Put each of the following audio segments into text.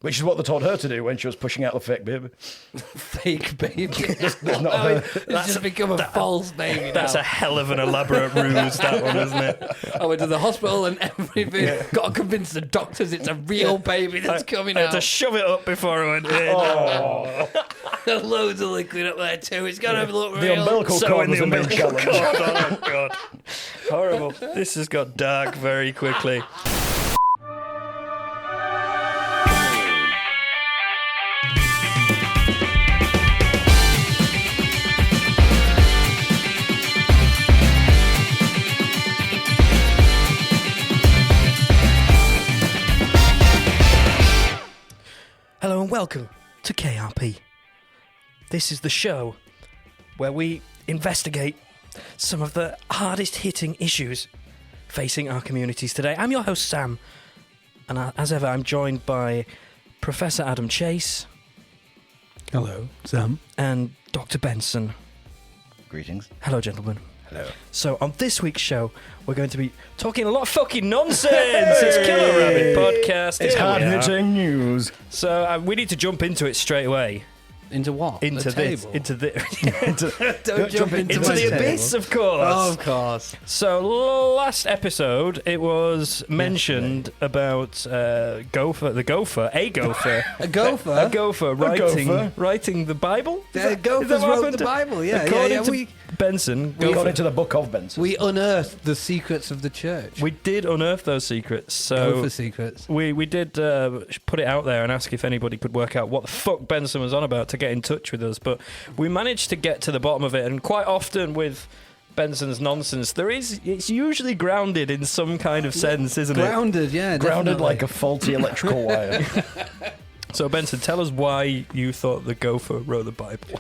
Which is what they told her to do when she was pushing out the fake baby. Fake baby. It's not her. It's just become a false baby now. That's a hell of an elaborate ruse, that one, isn't it? I went to the hospital and everything. Yeah. Got to convince the doctors it's a real baby that's coming I had out. to shove it up before I went in. Oh. There's loads of liquid up there too. It's got to look The real. umbilical So cord in was the a main umbilical challenge. cord. Oh, God. Horrible. This has got dark very quickly. Hello and welcome to KRP. This is the show where we investigate some of the hardest hitting issues facing our communities today. I'm your host Sam, and as ever I'm joined by Professor Adam Chase. Hello, Sam. And Dr. Benson. Greetings. Hello, gentlemen. Hello. So on this week's show, we're going to be talking a lot of fucking nonsense. It's Killer Rabbit Podcast. It's Here we are. hard-hitting news. So we need to jump into it straight away. Into what? Into the this. table? Into the Don't jump into into my the table. abyss, of course. Oh, of course. So last episode, it was mentioned about a gopher, A gopher? a gopher writing the Bible. The Is that gophers what wrote happened? the Bible, yeah. According to We Benson, We got into the book of Benson. unearthed the secrets of the church. we did unearth those secrets. So Gopher secrets. we did put it out there and ask if anybody could work out what the fuck Benson was on about to get in touch with us. But we managed to get to the bottom of it, and quite often with Benson's nonsense, it's usually grounded in some kind of sense, isn't it? Grounded, yeah. Grounded definitely. like a faulty electrical wire. So Benson, tell us why you thought the gopher wrote the Bible.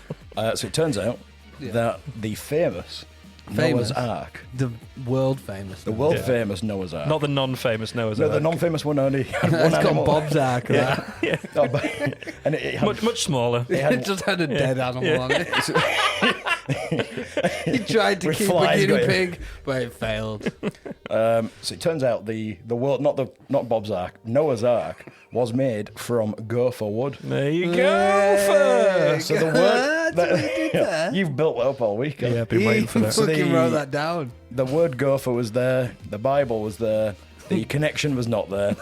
So it turns out that the famous Noah's Ark, The world famous. the world famous Noah's Ark, Not the non-famous Noah's no, Ark. the non-famous one only had one It's got animal. Bob's Ark. Yeah, yeah. No, but- and it had, Much smaller. It just had a dead animal on it. He tried to With keep a flies guinea going. pig, but it failed. so it turns out the world, not Bob's Ark, Noah's Ark was made from gopher wood. There you go. So the word that, you've built that up all week. Yeah, I've been waiting for that. So Fucking wrote that down. The word gopher was there, the Bible was there, the connection was not there,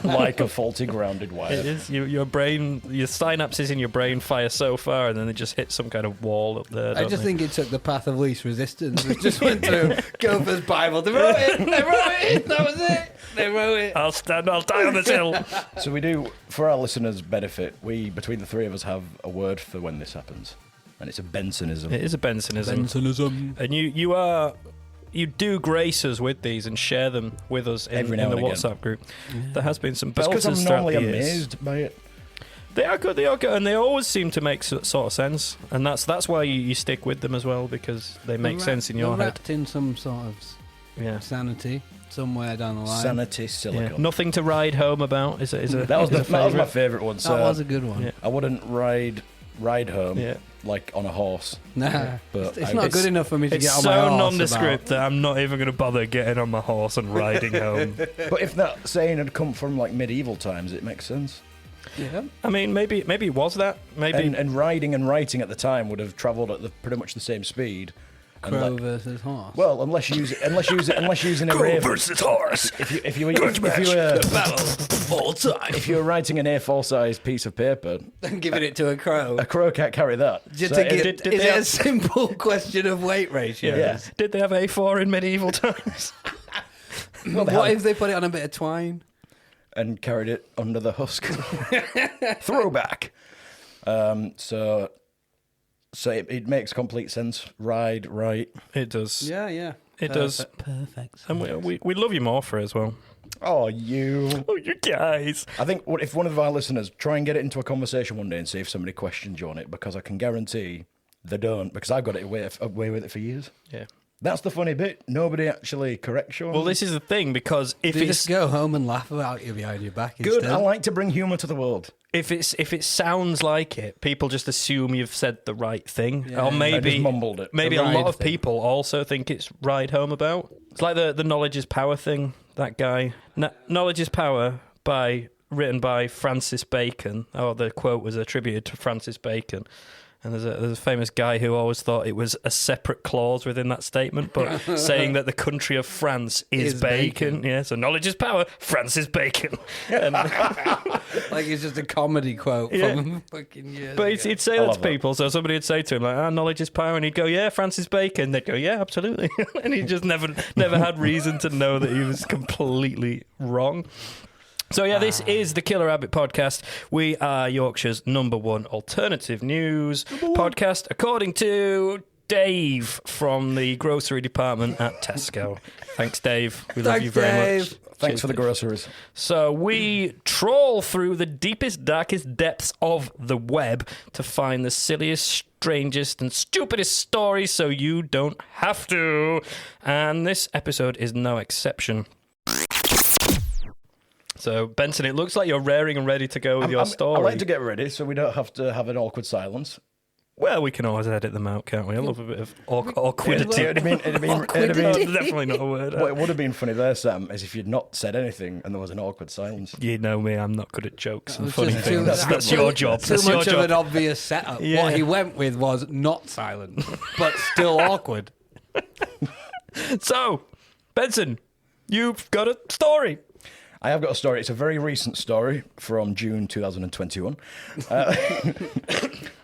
like a faulty grounded wire. It is. Your brain, your synapses in your brain fire so far, and then they just hit some kind of wall up there. I just think it took the path of least resistance. It just went through Gopher's Bible. They wrote it. They wrote it. That was it. They wrote it. I'll die on this hill. So we do, for our listeners' benefit, we, between the three of us, have a word for when this happens. And it's a Bensonism. It is a Bensonism. Bensonism. And you do grace us with these and share them with us in Every the now and again. WhatsApp group. There has been some It's belters because I'm throughout normally the years. amazed by it. They are good, and they always seem to make sort of sense. And that's why you stick with them as well, because they make sense in your They're head. wrapped in some sort of Yeah. sanity somewhere down the line. Sanity Yeah. silicon. Nothing to ride home about is a That was is a my favourite. favourite one. So That was a good one. Yeah. I wouldn't ride home Yeah. like on a horse. Nah, But it's I- not good enough for me to It's get on so my horse nondescript that I'm not even going to bother getting on my horse and riding home. But if that saying had come from like medieval times, it makes sense. Yeah. I mean, maybe it was that. Maybe And riding and writing at the time would have travelled at pretty much the same speed. And Crow like- versus horse. well, unless using a raven. versus horse. If you were All time. if you were writing an A4 sized piece of paper, and giving it to a crow. a crow can't carry that. Just So to get, did is they it a have- simple question of weight ratio? Yeah. Did they have A4 in medieval times? Well, they What had- if they put it on a bit of twine? and carried it under the husk. Throwback. So it makes complete sense. Ride, right. It does. Yeah. It does. Perfect. And we love you more for it as well. Oh, you. Oh, you guys. I think if one of our listeners try and get it into a conversation one day and see if somebody questions you on it, because I can guarantee they don't, because I've got it away with it for years. Yeah. That's the funny bit. Nobody actually corrects you on Well, it. this is the thing, because if You it's just go home and laugh about you behind your back good. instead. I like to bring humour to the world. if it sounds like it, people just assume you've said the right thing, Yeah. or I maybe just mumbled it. Maybe The a lot ride of thing. people also think it's ride home about. It's like the knowledge is power thing. That guy, knowledge is power by written by Francis Bacon. Oh, the quote was attributed to Francis Bacon. And there's a famous guy who always thought it was a separate clause within that statement, but saying that the country of France is bacon. Yeah, so knowledge is power, Francis Bacon. And, Like it's just a comedy quote from fucking years but ago. he'd say that to people, so somebody would say to him, like, knowledge is power, and he'd go, yeah, Francis Bacon. They'd go, yeah, absolutely. And he just never had reason to know that he was completely wrong. So yeah, this is the Killer Rabbit Podcast. We are Yorkshire's #1 alternative news podcast, according to Dave from the grocery department at Tesco. Thanks, Dave. We love you very much. Thanks for the groceries. So we trawl through the deepest, darkest depths of the web to find the silliest, strangest, and stupidest stories so you don't have to. And this episode is no exception. So, Benson, it looks like you're raring and ready to go with your story. I like to get ready so we don't have to have an awkward silence. Well, we can always edit them out, can't we? I love a bit of awkwardity. It'd have been Definitely not a word. what it would have been funny there, Sam, is if you'd not said anything and there was an awkward silence. You know me, I'm not good at jokes and It's funny just things. That's your job. Too That's your much of job. an obvious setup. Yeah. What he went with was not silent, but still awkward. So, Benson, you've got a story. I have got a story. It's a very recent story from June 2021.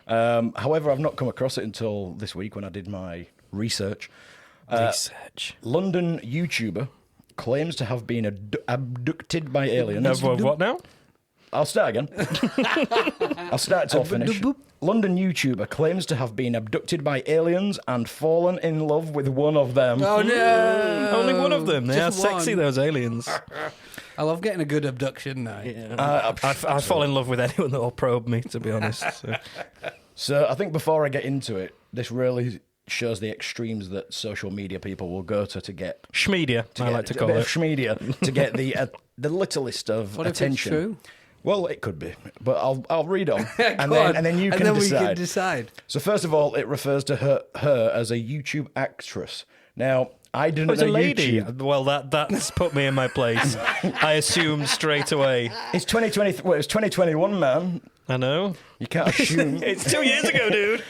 However, I've not come across it until this week when I did my research. Research. London YouTuber claims to have been abducted by aliens. No, what now? I'll start again. I'll start till finish. London YouTuber claims to have been abducted by aliens and fallen in love with one of them. Oh no! Only one of them. They are Just sexy, one. those aliens. I love getting a good abduction now. I fall in love with anyone that will probe me, to be honest. So I think before I get into it, this really shows the extremes that social media people will go to get. Schmedia, I like to call it. Schmedia to get the littlest of What attention. if it's true? Well, it could be, but I'll read on, and Go on. then you and can then decide. we can decide. So first of all, it refers to her as a YouTube actress. Now, I didn't It's know a lady. YouTube. Well, that's put me in my place. I assumed straight away. It's 2020. Well, it's 2021, man. I know. You can't assume. It's 2 years ago, dude.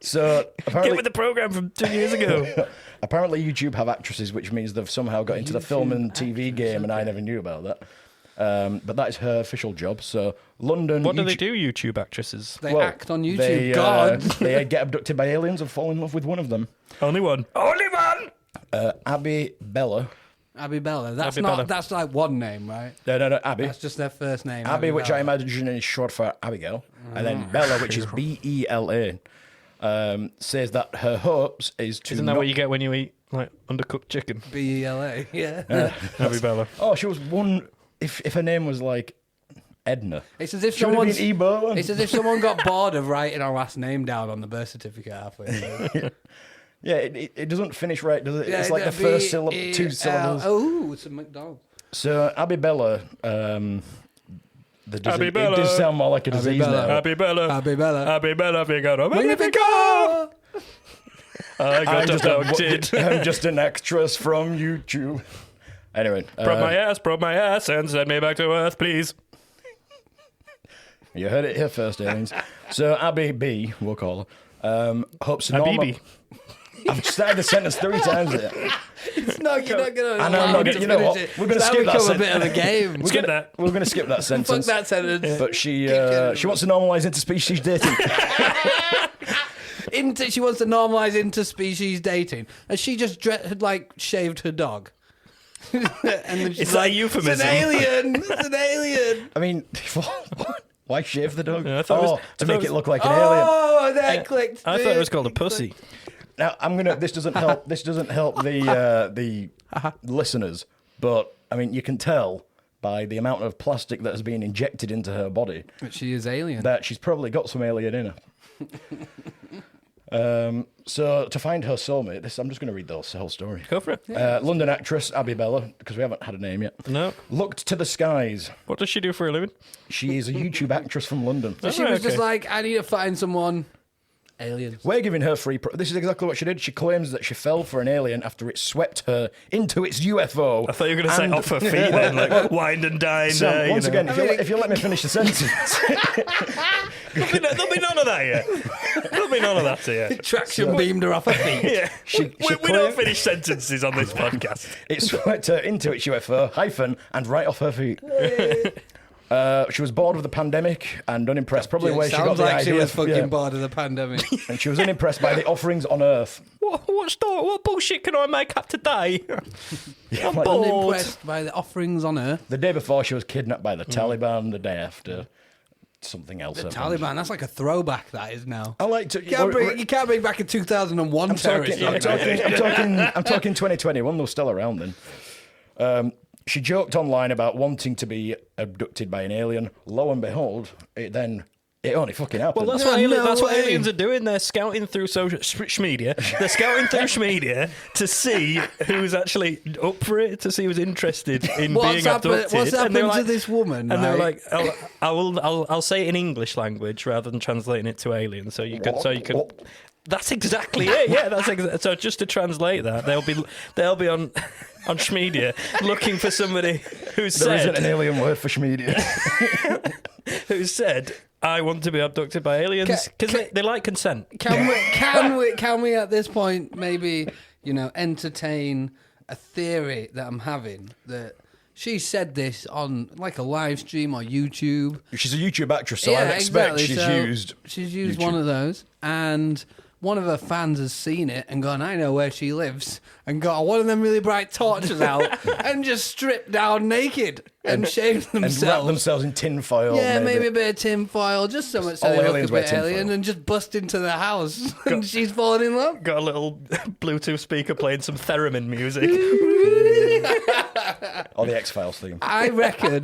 So Get apparently, with the program from 2 years ago. apparently YouTube have actresses, which means they've somehow got into the film and TV game, and I never knew about that. But that is her official job. So London. What do they do, YouTube actresses? They act on YouTube. They, God. they get abducted by aliens and fall in love with one of them. Only one. Only one! Abby Bella. Abby Bella. That's Abby not. Bella. That's like one name, right? No, Abby. That's just their first name. Abby, which I Bella. imagine is short for Abigail, and then Bella, which is Bella, says that her hopes is to. Isn't that what you get when you eat like undercooked chicken? Bella. Yeah. Abby Bella. Oh, she was one. If her name was like Edna, It's as if she would have someone's. been Ebo. It's as if someone got bored of writing our last name down on the birth certificate halfway through. Yeah, it doesn't finish right, does it? Yeah, It's like the first syllable, two syllables. Oh, it's a McDonald's. So Abby Bella, it Abby Bella. does sound more like a disease Bella. now. Abby Bella. Abby Bella. Abby Bella Figaro. Magnifico! I got abducted. I'm just an actress from YouTube. Anyway, Probe my ass, and send me back to Earth, please. you heard it here first, aliens. So Abby B, we'll call her, hopes to Habibi. I've started the sentence 3 times there. It's not, you're not going to. I know, I'm not gonna- you know what? We're gonna skip that become a sentence. bit of a game. Skip that. We're going to skip that Fuck sentence. that sentence. But she wants to normalise interspecies dating. She wants to normalise interspecies dating. And she just had like shaved her dog. And then she's Is that a euphemism? It's an alien. It's an alien. I mean, why shave the dog? Yeah, I thought it was- to I make thought it look like an alien. Oh, that clicked. I thought it was called a pussy. Now I'm gonna. This doesn't help. This doesn't help the listeners. But I mean, you can tell by the amount of plastic that has been injected into her body But she is alien. that she's probably got some alien in her. So to find her soulmate, I'm just going to read the whole story. Go for it. London actress Abby Bella, because we haven't had a name yet, No. looked to the skies. What does she do for a living? She is a YouTube actress from London. So she Oh, was just okay. like, I need to find someone Aliens. We're giving her free... This is exactly what she did. She claims that she fell for an alien after it swept her into its UFO. I thought you were going to say off her feet then, like wind and dine. Sam, once again, if you let me finish the sentence... There'll be none of that yet. There'll be none of that here. Traction beamed her off her feet. Yeah. We don't finish sentences on this podcast. It swept her into its UFO, and right off her feet. She was bored of the pandemic and unimpressed. Probably where she got sounds the like idea. she was fucking bored of the pandemic. And she was unimpressed by the offerings on Earth. What bullshit can I make up today? I'm like, bored. Unimpressed by the offerings on Earth. The day before, she was kidnapped by the Taliban. The day after, something else. The happened. Taliban, that's like a throwback, that is now. I like to. You can't bring back a 2001 I'm terrorist. talking 2021. They're still around then. She joked online about wanting to be abducted by an alien. Lo and behold, it only fucking happened. Well, that's what aliens are doing. They're scouting through social media. They're scouting through media to see who's actually up for it, to see who's interested in being abducted. What's happened to this woman? And they're like, I'll say it in English language rather than translating it to alien. So you can. That's exactly it. Yeah, that's so. Just to translate that, they'll be on Schmedia looking for somebody who's there said isn't an alien word for schmedia. who said, I want to be abducted by aliens, because they like consent. Can we at this point maybe entertain a theory that I'm having that she said this on like a live stream or YouTube? She's a YouTube actress, so I expect she's used one of those, and one of her fans has seen it and gone, I know where she lives, and got one of them really bright torches out and just stripped down naked and shaved themselves. And wrapped themselves in tin foil. Yeah, maybe a bit of tin foil, just so much so All they look aliens a wear bit tin alien, foil. and just bust into the house. And she's fallen in love. Got a little Bluetooth speaker playing some theremin music. Or the X-Files theme. I reckon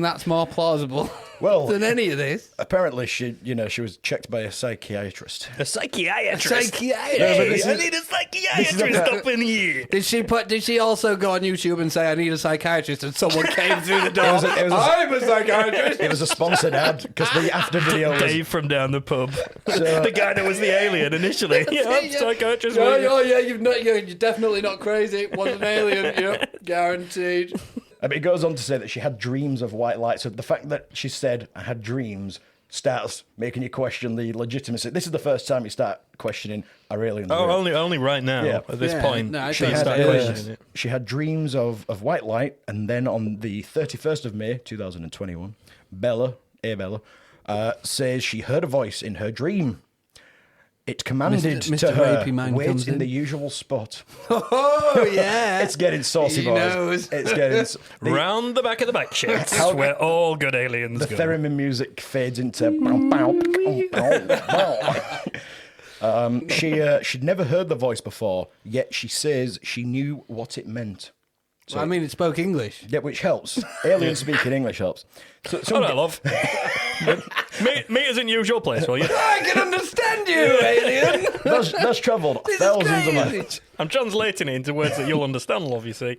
that's more plausible than any of this. Apparently, she was checked by a psychiatrist. A psychiatrist. Psychiatrist. I need a psychiatrist up in here. Did she also go on YouTube and say, I need a psychiatrist, and someone came through the door? I'm a psychiatrist. It was a sponsored ad because the after video was... Dave from down the pub. The guy that was the alien initially. I'm psychiatrist. You're definitely not crazy. It was an alien. Yep, guaranteed. It goes on to say that she had dreams of white light. So the fact that she said, I had dreams, starts making you question the legitimacy. This is the first time you start questioning, are aliens real? Only right now, at this point. No, she started questioning it. She had dreams of white light, and then on the 31st of May, 2021, Bella says she heard a voice in her dream. It commanded Mr. to her, Rapey Man wait comes in in. the usual spot. Oh, yeah. It's getting saucy, He boys. knows. It's getting... Round the back of the bike sheds, where all good aliens The go. theremin music fades into... She'd never heard the voice before, yet she says she knew what it meant. So, it spoke English. Yeah, which helps. Alien speaking English helps. So, All right, love. meet us in usual place, will you? I can understand you, alien. That's travelled This is thousands of crazy. miles. I'm translating it into words that you'll understand, love, you see.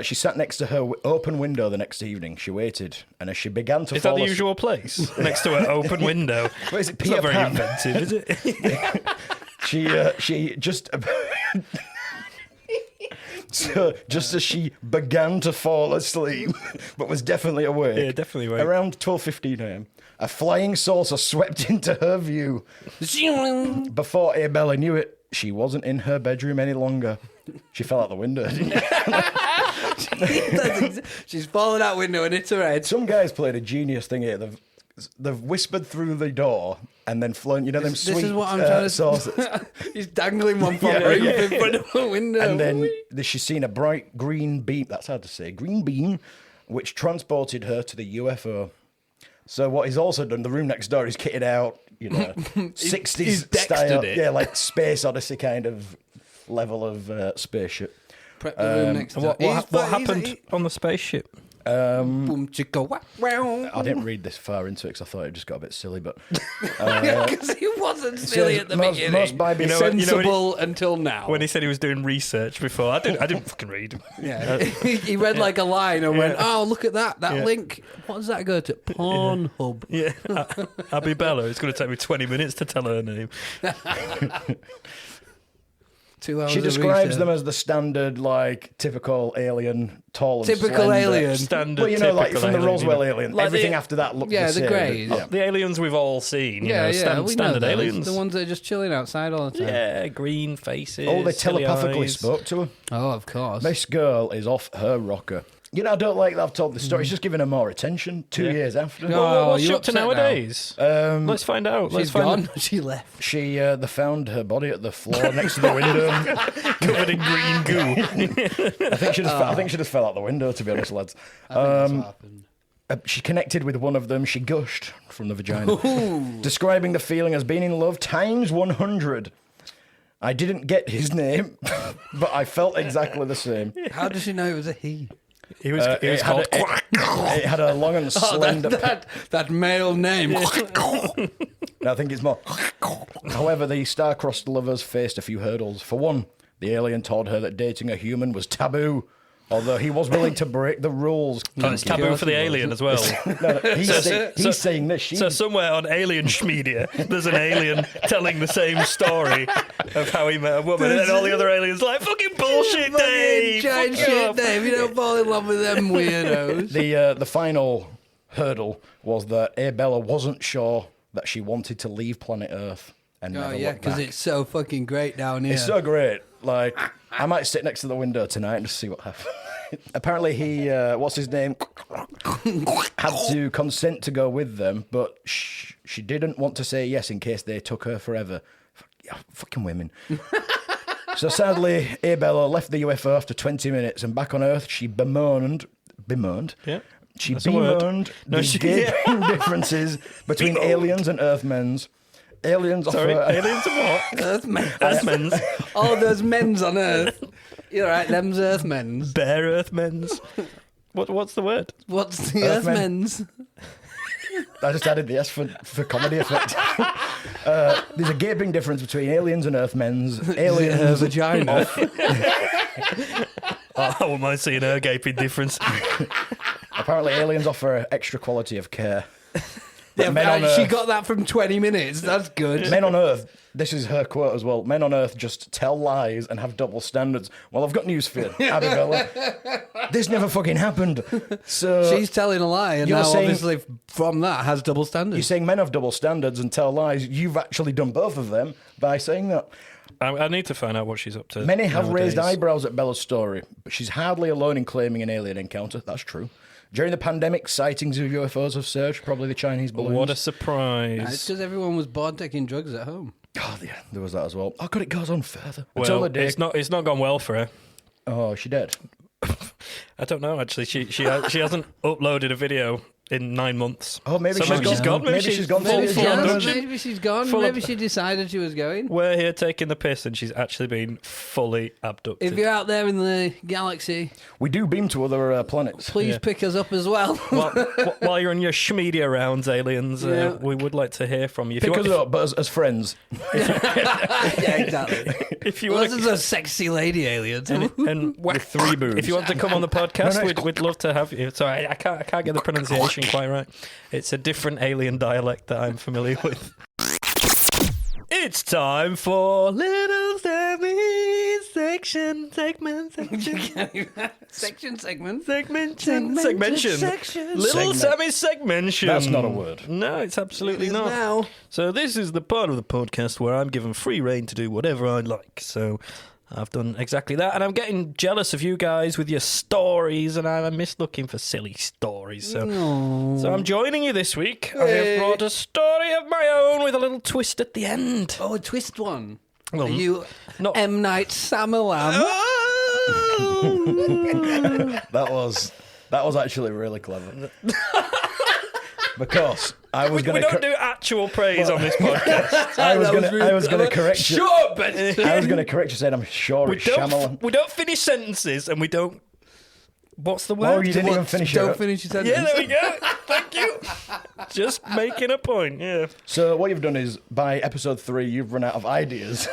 She sat next to her open window the next evening. She waited, and as she began to Is that fall the asleep... usual place? Next to an open window. What is it, It's not Peter very Pan? inventive, is it? She just... So, just as she began to fall asleep, but was definitely awake, Yeah, definitely awake. around 12:15 a.m., a flying saucer swept into her view. Before Abella knew it, she wasn't in her bedroom any longer. She fell out the window, didn't she? She's fallen out window and hit her head. Some guys played a genius thing here. They've whispered through the door and then flown, them This sweet is what I'm trying to saucers. He's dangling one from her in front of a window. And then she's seen a bright green beam, that's hard to say, green beam, which transported her to the UFO. So what he's also done, the room next door is kitted out, 60s he's Dextered style. it. Yeah, like Space Odyssey kind of level of spaceship. Prep the room next And door. what happened on the spaceship? Boom, chicka, wow. I didn't read this far into it because I thought it just got a bit silly, but Because he wasn't silly at the beginning. most Bible Sensible until now. When he said he was doing research before, I didn't fucking read. Yeah, he read like a line and went, "Oh, look at that link. What does that go to? Pornhub." Yeah, Abby Bella. It's going to take me 20 minutes to tell her name. 2 hours. She describes them as the standard, like, typical alien, tall and Typical slender. alien. Standard. Well, you know, like typical from the alien, Roswell you know. alien. Like Everything the- after that looked Yeah, the the same. greys. Yeah. The aliens we've all seen. You know, We know standard those. aliens. The ones that are just chilling outside all the time. Yeah, green faces. Oh, they silly telepathically eyes. spoke to her. Oh, of course. This girl is off her rocker. You know, I don't like that I've told the story. It's just giving her more attention 2 Yeah. years after. No. Well, what's you she up to upset now? nowadays? Let's find out. She's gone. She left. They found her body at the floor next to the window. Covered in green goo. I think she just fell out the window, to be honest, lads. I think that's what happened. She connected with one of them. She gushed from the vagina, describing the feeling as being in love times 100. I didn't get his name, but I felt exactly the same. How does she know it was a he? He was called. It had a long and slender. That male name. I think it's more. However, the star-crossed lovers faced a few hurdles. For one, the alien told her that dating a human was taboo, although he was willing to break the rules. It's taboo for the alien as well. He's saying this. So somewhere on Alien Schmedia, there's an alien telling the same story of how he met a woman, and all the other aliens are like, fucking bullshit, Dave! Giant Fuck shit, off." Dave. You don't fall in love with them weirdos. The final hurdle was that Abella wasn't sure that she wanted to leave planet Earth and Oh never yeah, look because back. it's so fucking great down here. It's so great. Like, I might sit next to the window tonight and just see what happens. Apparently he, what's his name, had to consent to go with them, but she didn't want to say yes in case they took her forever. Fucking women. So sadly, Abella left the UFO after 20 minutes, and back on Earth, she bemoaned. Yeah. She That's a word. bemoaned No, the she- gaping differences between aliens and Earthmen's. Aliens Sorry, offer aliens of what? Earthmen. Earthmen's. Oh, those men's on Earth. You're right, them's Earthmen's. Bare Earthmen's. What's the word? What's the Earthmen. Earthmen's? I just added the S for comedy effect. There's a gaping difference between aliens and Earthmen's. Aliens Her vagina. I wouldn't mind seeing her gaping difference. Apparently, aliens offer extra quality of care. Yeah, Men on she Earth- got that from 20 minutes. That's good. Men on Earth, this is her quote as well. Men on Earth just tell lies and have double standards. Well, I've got news for you, Abibella. This never fucking happened. So She's telling a lie, and You're now saying- obviously from that has double standards. you're saying men have double standards and tell lies. You've actually done both of them by saying that. I need to find out what she's up to. Many have raised nowadays. eyebrows at Bella's story, but she's hardly alone in claiming an alien encounter. That's true. During the pandemic, sightings of UFOs have surged, probably the Chinese balloons. What a It's surprise. because everyone was bored taking drugs at home. Oh, yeah, there was that as well. Oh, God, it goes on further. Well, the day. it's not gone well for her. Oh, she dead. I don't know, actually. She hasn't uploaded a video in 9 months. Oh, maybe So she's gone. Maybe she's gone full- to full the on gym. dungeon. Maybe she's gone. Full Maybe of- she decided she was going. We're here taking the piss, and she's actually been fully abducted. If you're out there in the galaxy, We do beam to other planets. please Yeah. pick us up as well. While you're on your schmedia rounds, aliens, Yeah. we would like to hear from you. If Pick you us want, up, but as friends. Yeah, exactly. if you Well, want this is a sexy lady alien. and With 3 boobs. if you want to come on the podcast, No, no, we'd love to have you. Sorry, I can't get the pronunciation quite right. It's a different alien dialect that I'm familiar with. It's time for Little Sammy's segment. Section segment. Segmentation. Little Segment. Sammy's segmentation. That's not a word. No, it's absolutely It is not. now. So this is the part of the podcast where I'm given free reign to do whatever I like. So I've done exactly that, and I'm getting jealous of you guys with your stories, and I miss looking for silly stories. So I'm joining you this week. I have brought a story of my own with a little twist at the end. Oh, a twist one. Well, Are you not- M. Night Shyamalan? That was actually really clever. Because I was We going don't do actual praise on this podcast. I was going to correct you. Shut up, Benson. I was going to correct you, saying I'm sure it's Shyamalan. We don't finish sentences, and we don't What's the word? Oh, you didn't even finish Don't it. finish your sentence. Yeah, there we go. Thank you. Just making a point, yeah. So what you've done is, by episode 3, you've run out of ideas.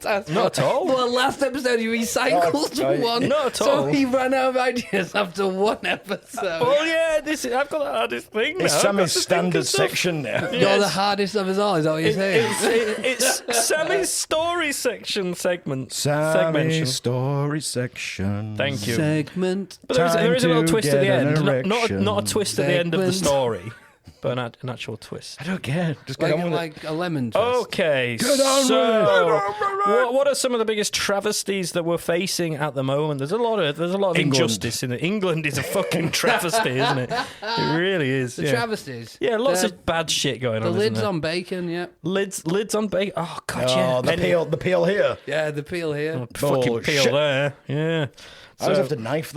Not at all. Well, last episode he recycled Oh, one. Not at So all. he ran out of ideas after one episode. Well, yeah, I've got the hardest thing now. It's I've got Sammy's to think standard of stuff. section now. You're the hardest of us all, is that what you're saying? It's Sammy's story section segment. Sammy's story section. Thank you. Segment. But there is a little Time to twist at the get an end. Not erection. a twist at the end of the Segment. story, but an actual twist. I don't care. Just get on with it. Like a lemon twist. Okay, Get on so what are some of the biggest travesties that we're facing at the moment? There's a lot of England. injustice in it. England is a fucking travesty, isn't it? It really is. The yeah. travesties. Yeah, lots The- of bad shit going The on. lids isn't there? on bacon, yeah. Lids on bacon. Oh god, Oh, yeah. the peel here. Yeah, the peel here. Fucking Bullshit. peel there. Yeah. I always have to knife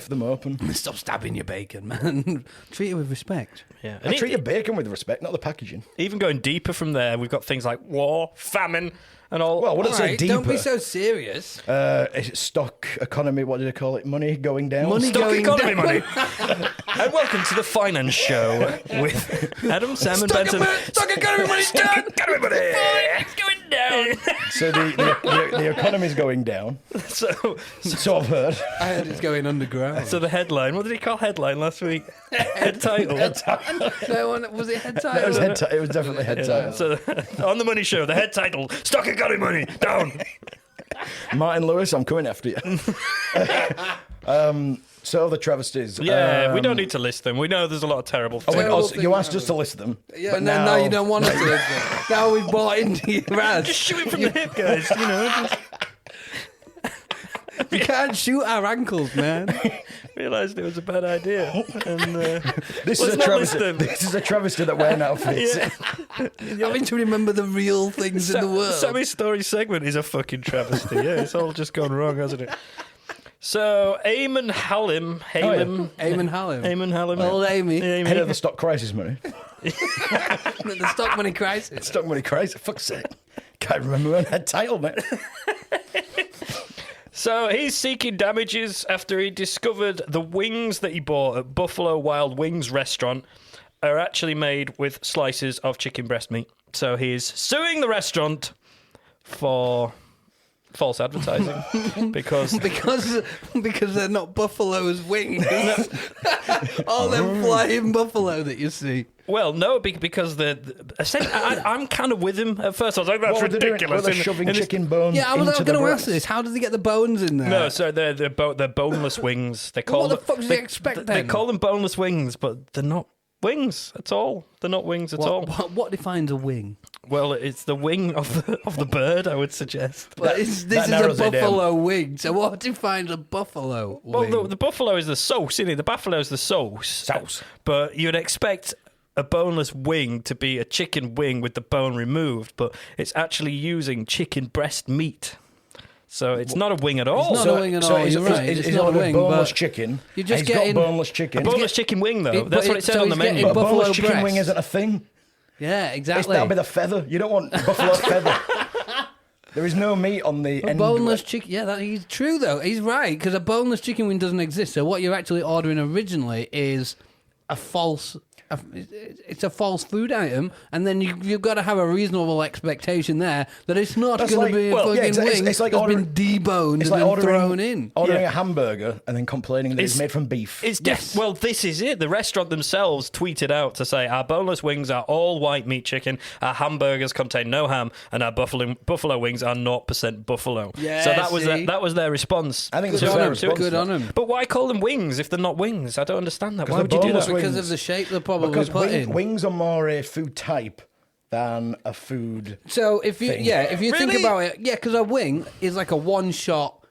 them open. Stop stabbing your bacon, man. Treat it with respect. Yeah. I treat your bacon with respect, not the packaging. Even going deeper from there, we've got things like war, famine, and all. Well, I wouldn't say Alright, deeper. don't be so serious. It's stock economy, what did they call it? Money going down? Money Stock going economy down. money. And welcome to the Finance Show with Adam, Sam, and Benson. Stock economy money's done. Economy money. It's going down. So the economy's going down. So I've heard. I heard it's going underground. So the headline. What did he call headline last week? Head title. No one, was it head It title? was, it was definitely head title. So on the Money Show, the head title: Stock economy money down. Martin Lewis, I'm coming after you. So the travesties. Yeah, we don't need to list them. We know there's a lot of terrible things. Terrible You things asked us to list them. Yeah, but no, you don't want us to listen. Now we've bought into your ass. Just shoot it from the hip, guys. You know, just You can't shoot our ankles, man. realised it was a bad idea. And This let's is a not travesty. list them. This is a travesty that we're now facing. Having to remember the real things in the world. Sammy's story segment is a fucking travesty. Yeah, it's all just gone wrong, hasn't it? So, Eamon Hallam. Eamon Hallam. Eamon Hallam. Old Amy. Head of the stock crisis money. The stock money crisis. Stock money crisis. Fuck's sake. Can't remember when I had title, mate. So he's seeking damages after he discovered the wings that he bought at Buffalo Wild Wings restaurant are actually made with slices of chicken breast meat. So he is suing the restaurant for false advertising because they're not buffalo's wings. All them flying buffalo that you see. well, no, because I'm kind of with him at first. I was like, that's What were they doing? ridiculous. Were they shoving chicken bones Yeah, I was into going the to breast? ask this. How did they get the bones in there? No, so they're boneless wings. They call What the them- fuck do they expect They then? call them boneless wings, but they're not wings at all. They're not wings at all. What defines a wing? Well, it's the wing of the bird, I would suggest. This is a narrows it down. buffalo wing. So what defines a buffalo wing? Well, the buffalo is the sauce, isn't it? The buffalo is the sauce. Sauce. But you'd expect a boneless wing to be a chicken wing with the bone removed, but it's actually using chicken breast meat. So it's not a wing at all. It's not a wing at all, you're right. It's He's not a ordered wing, boneless but chicken. you're just He's getting- got boneless chicken. A boneless chicken wing, though. It- That's but what it said so on the he's getting menu. But a boneless buffalo chicken wing breast. isn't a thing. Yeah, exactly. That'll be the feather. You don't want buffalo feather. There is no meat on the A end. boneless chicken. Yeah, he's true though. He's right because a boneless chicken wing doesn't exist. So what you're actually ordering originally is a false. It's a false food item, and then you've got to have a reasonable expectation there that it's not That's going like- to be a well, yeah, fucking it's wing like that's ordering- been deboned It's and like then thrown in. ordering Yeah. a hamburger and then complaining that it's It's- made from beef. Yes. Well, this is it. The restaurant themselves tweeted out to say our boneless wings are all white meat chicken, our hamburgers contain no ham, and our buffalo wings are 0% buffalo. Yeah, so that was see? that was their response. I think it's to a it. fair on 'em. response. Good on 'em. But why call them wings if they're not wings? I don't understand that. 'Cause Why would they're you do boneless that? wings. Because of the shape they're probably Because put in. wings are more a food type than a food. So if you thing. if you think Really? about it, because a wing is like a one shot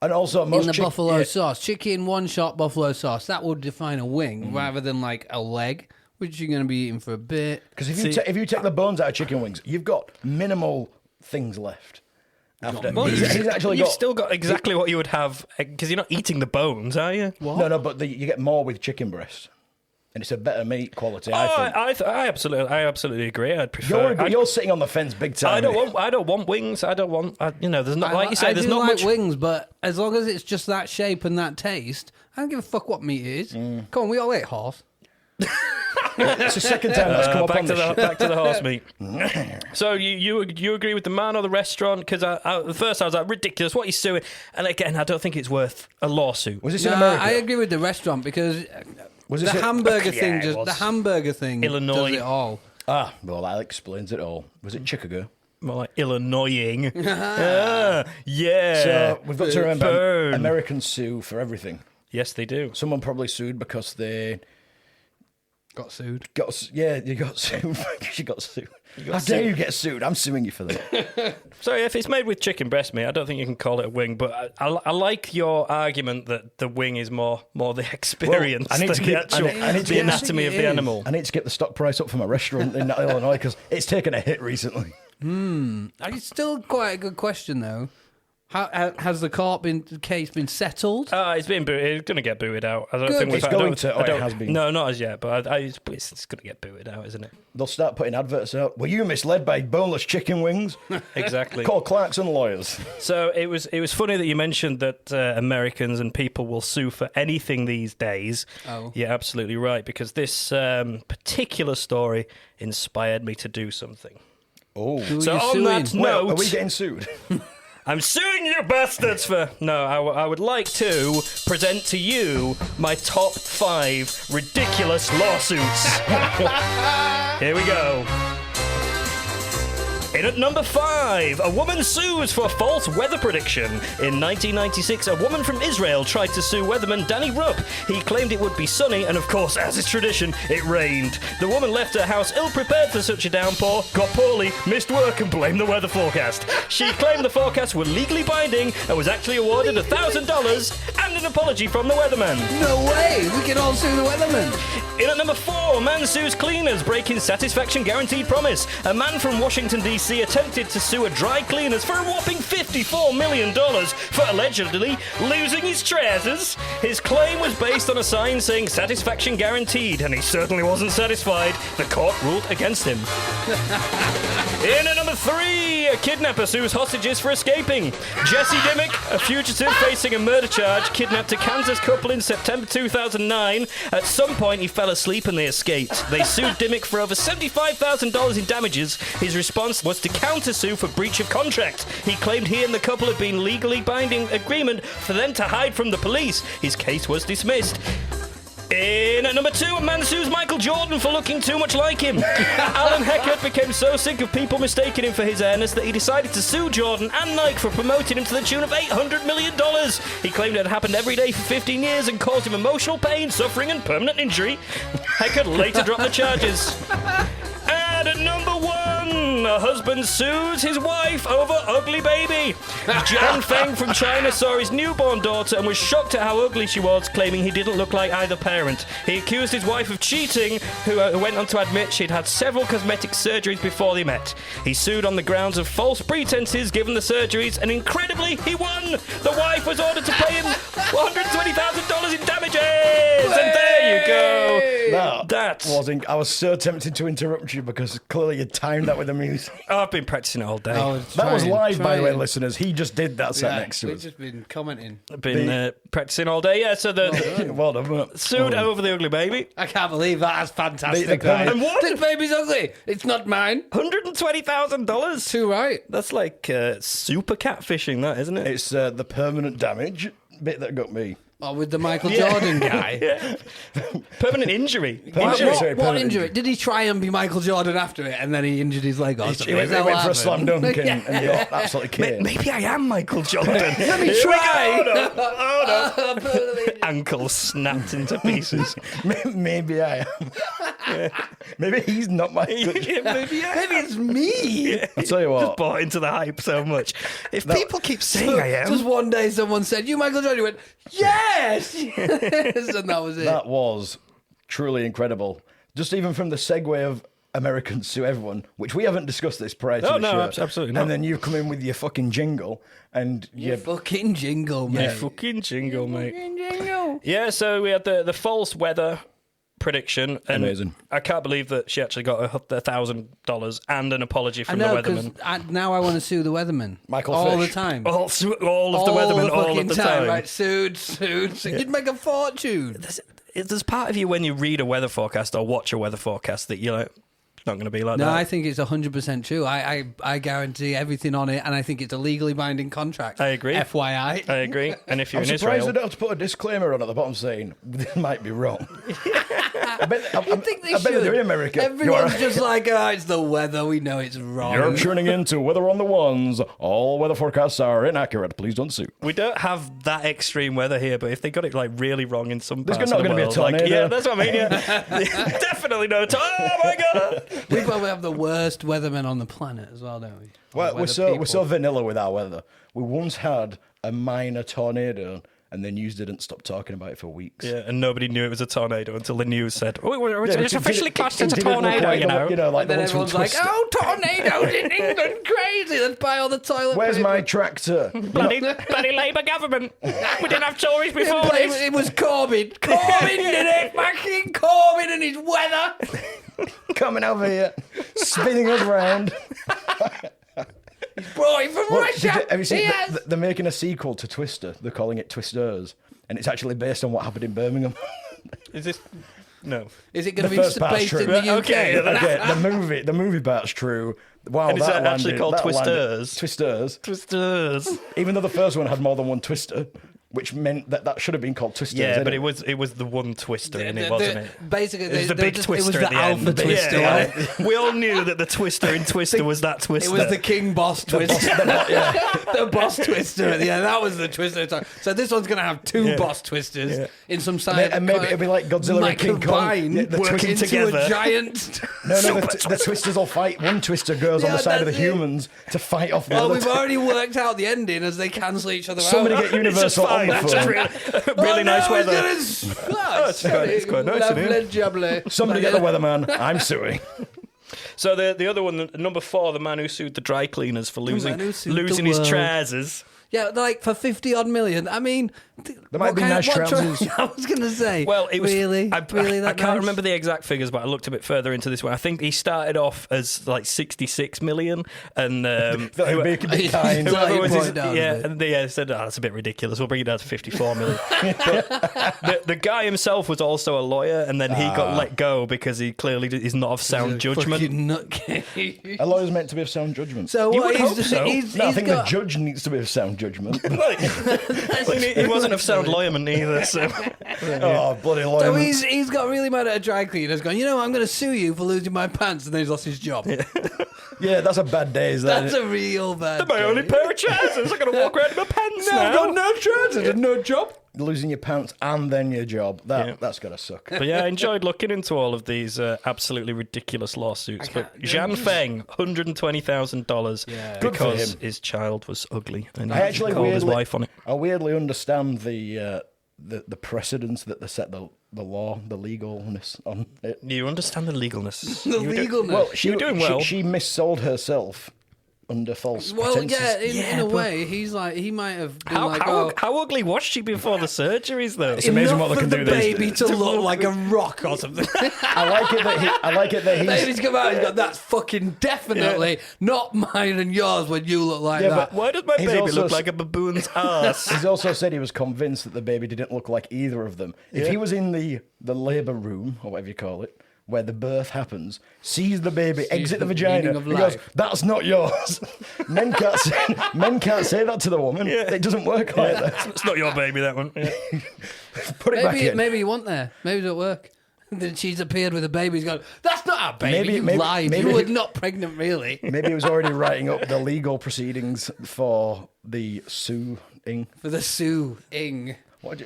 And also, most in the chick- buffalo yeah, sauce, chicken one shot buffalo sauce. That would define a wing rather than like a leg, which you're going to be eating for a bit. Because if you take the bones out of chicken wings, you've got minimal things left. After Well, he's actually you've got still got exactly what you would have because you're not eating the bones, are you? no, but you get more with chicken breast. And it's a better meat quality, Oh, I think. I absolutely agree. I'd prefer. You're sitting on the fence big time. I don't want wings. I don't want. There's not like you say. I There's do not like much. wings, but as long as it's just that shape and that taste, I don't give a fuck what meat it is. Come on, we all ate horse. It's the second time that's come up on this shit. Back to the horse meat. So you agree with the man or the restaurant? Because at first I was like, ridiculous. What are you suing? And again, I don't think it's worth a lawsuit. Was this in America? I agree with the restaurant because Was the this in- hamburger Yeah, thing it was. the hamburger thing Illinois. does it all. Well, that explains it all. Was it Chicago? More like Illinoising. Yeah. So we've got to remember, Burn. Americans sue for everything. Yes, they do. Someone probably sued because they Got sued. you got sued. She got sued. How dare you get sued? I'm suing you for that. So if it's made with chicken breast meat, I don't think you can call it a wing. But I like your argument that the wing is more the experience I need than to the keep- actual I need to the get- anatomy of it the is. animal. I need to get the stock price up for my restaurant in Illinois because it's taken a hit recently. It's still quite a good question though. How has the case been settled? It's been booted. It's going to get booted out. I don't Good. think It's going to, or it has been? No, not as yet. But it's going to get booted out, isn't it? They'll start putting adverts out. Were you misled by boneless chicken wings? Exactly. Call Clarkson Lawyers. So it was funny that you mentioned that Americans and people will sue for anything these days. Oh. You're absolutely right, because this particular story inspired me to do something. Oh. Who So are you on suing? that Well, note, are we getting sued? I'm suing you bastards for... No, I would like to present to you my top 5 ridiculous lawsuits. Here we go. In at number 5, a woman sues for false weather prediction. In 1996, a woman from Israel tried to sue weatherman Danny Rupp. He claimed it would be sunny, and of course, as is tradition, it rained. The woman left her house ill-prepared for such a downpour, got poorly, missed work, and blamed the weather forecast. She claimed the forecasts were legally binding and was actually awarded $1,000 and an apology from the weatherman. No way! We can all sue the weatherman. In at number 4, a man sues cleaners, breaking satisfaction guaranteed promise. A man from Washington, D.C. attempted to sue a dry cleaners for a whopping $54 million for allegedly losing his trousers. His claim was based on a sign saying satisfaction guaranteed, and he certainly wasn't satisfied. The court ruled against him. In at number 3, a kidnapper sues hostages for escaping. Jesse Dimmick, a fugitive facing a murder charge, kidnapped a Kansas couple in September 2009. At some point, he fell asleep and they escaped. They sued Dimmick for over $75,000 in damages. His response was to countersue for breach of contract. He claimed he and the couple had been legally binding agreement for them to hide from the police. His case was dismissed. In at number 2, a man sues Michael Jordan for looking too much like him. Alan Heckert became so sick of people mistaking him for his airness that he decided to sue Jordan and Nike for promoting him to the tune of $800 million. He claimed it had happened every day for 15 years and caused him emotional pain, suffering, and permanent injury. Heckert later dropped the charges. And at number 1, a husband sues his wife over ugly baby. Jiang Feng from China saw his newborn daughter and was shocked at how ugly she was, claiming he didn't look like either parent. He accused his wife of cheating, who went on to admit she'd had several cosmetic surgeries before they met. He sued on the grounds of false pretenses given the surgeries, and incredibly, he won! The wife was ordered to pay him $120,000 in damages! And there you go! I was so tempted to interrupt you because clearly you timed that with the music. Oh, I've been practicing it all day. That was live, by the way, listeners. He just did that sat next to We've us. just been commenting. I've been practicing all day, yeah. So the Well done, mate. sued over the ugly baby. I can't believe that. That's fantastic. The guys. and what? This baby's ugly. It's not mine. $120,000. Too right. That's like super catfishing, that isn't it? It's the permanent damage bit that got me. Oh, with the Michael Jordan guy. Yeah. Permanent injury. What injury? Did he try and be Michael Jordan after it and then he injured his leg or something? He went for a slam dunk and got absolutely killed. Maybe I am Michael Jordan. Let me Here try. we go. Oh, no. Ankle snapped into pieces. Maybe I am. Maybe he's not my. Maybe Maybe it's me. I'll tell you what. Just bought into the hype so much. If people keep saying I am. Just one day someone said, "You Michael Jordan?" You went, "Yes!" Yes! And that was it. That was truly incredible. Just even from the segue of Americans sue everyone, which we haven't discussed this prior to the show. absolutely not. And then you come in with your fucking jingle and Your you fucking jingle, mate. Fucking jingle, mate. Fucking jingle. Yeah, so we had the false weather prediction. And Amazing. I can't believe that she actually got $1,000 and an apology I from know, the because weatherman. now I want to sue the weatherman. Michael all Fish. the time. All of the weathermen, all fucking of the time. Right, sued. You'd make a fortune. There's part of you when you read a weather forecast or watch a weather forecast that you're like, it's not going to be like No, that. I think it's 100% true. I guarantee everything on it, and I think it's a legally binding contract. I agree. FYI. I agree. And if you're I'm in surprised Israel, they don't have to put a disclaimer on at the bottom saying this might be wrong. I bet they do in America. Everyone's just like, it's the weather. We know it's wrong. You're tuning in to Weather on the Ones. All weather forecasts are inaccurate. Please don't sue. we don't have that extreme weather here, but if they got it like really wrong in some There's parts not of the gonna be a world, like, tornado. yeah, that's what I mean. Yeah, definitely no. Oh my god! We probably have the worst weathermen on the planet as well, don't we? Well, Weather we're so people. vanilla with our weather. We once had a minor tornado, and the news didn't stop talking about it for weeks. Yeah, and nobody knew it was a tornado until the news said, "Oh, Yeah, it's officially classed as a didn't look tornado." like You the- know. like And the then ones from everyone's like, Twister. oh, tornadoes in England, crazy. Let's buy all the toilet Where's paper. my tractor? bloody Labour government. We didn't have Tories before It, this. it was Corbyn. Corbyn did it. Fucking Corbyn and his weather. Coming over here, spinning us round. Brought it from Well, Russia. have you seen? Yes. They're making a sequel to Twister. They're calling it Twisters, and it's actually based on what happened in Birmingham. Is this? No. Is it going The to be first part's based true. in the UK? Okay, Okay, the movie part's true. Wow, And is that actually landed- called that landed- Twisters? Twisters. Twisters. Even though the first one had more than one twister, which meant that should have been called Twisters. Yeah, but innit? it was the one twister in it, wasn't it? Basically, It was the they big just- twister It was at the the alpha end. twister. Yeah, wasn't it? yeah. We all knew that the twister in Twister was that twister. It was the King Boss twister. The boss twister at the end. That was the twister. So this one's going to have two Yeah. boss twisters Yeah. in some side. And maybe it'll be like Godzilla and King Kong. combined Yeah, the working twins into together. a giant. No, the twisters will fight. One twister goes on Yeah, the side of the that's it. humans to fight off the Well, other. we've already worked out the ending as they cancel each other Somebody out. get Universal on the It's just phone. really nice no, weather. It's quite nice in here. Lovely jubbly. Somebody get the weatherman. I'm suing. So the other one, number 4, the man who sued the dry cleaners for man who sued losing the his world. trousers. Yeah, like for 50 odd million. I mean, There might be nice trousers. I was going to say. Well, it was really, I that can't nice? remember the exact figures, but I looked a bit further into this one. I think he started off as like 66 million, and That would make it be kind. Who- whoever was Brought his, it down a yeah, bit. and they said, that's a bit ridiculous. We'll bring it down to 54 million. But the guy himself was also a lawyer, and then he got let go because he clearly is not of sound judgment. Fucking nutcase. A lawyer's meant to be of sound judgment. So You what would he's, hope so. he's, No, I he's think got, the judge needs to be of sound judgment. He wasn't of sound lawyerman either. So. Oh, bloody So lawyer. he's got really mad at a dry cleaner. He's going, you know what, I'm going to sue you for losing my pants, and then he's lost his job. Yeah, that's a bad day, is that? That's a real bad. My only pair of trousers. I'm going to walk around in my pants No, I've now. got no trousers and no job. Losing your pants and then your job. That's gotta suck. But yeah, I enjoyed looking into all of these absolutely ridiculous lawsuits. But Jan Feng, $120,000 Good for because him. his child was ugly, and I he actually called his weirdly, wife on it. I weirdly understand the precedents that they set the law, the legalness on it. You understand the legalness. The legalness. Well, You were doing well. She missold herself under false Well, pretenses. yeah, in a way, he's like, he might have been How, like, how, oh, how ugly was she before the surgeries, though? It's amazing enough what they for can the do these baby days. to look like a rock or something. I like it that he's. Baby's come out, he's got, that's fucking definitely not mine and yours when you look like Yeah, that. but Why does my He's baby also look like a baboon's ass? He's also said he was convinced that the baby didn't look like either of them. If he was in the labour room, or whatever you call it, where the birth happens, sees the baby exit the the vagina, meaning of he goes, life. "That's not yours." men can't say that to the woman. It doesn't work like that. It's not your baby, that one. Yeah. Put it back in. Maybe you want there. Maybe it'll work. Then she's appeared with a baby. He's gone, that's not our baby. You lied. You were not pregnant, really. Maybe he was already writing up the legal proceedings for the suing. For the suing.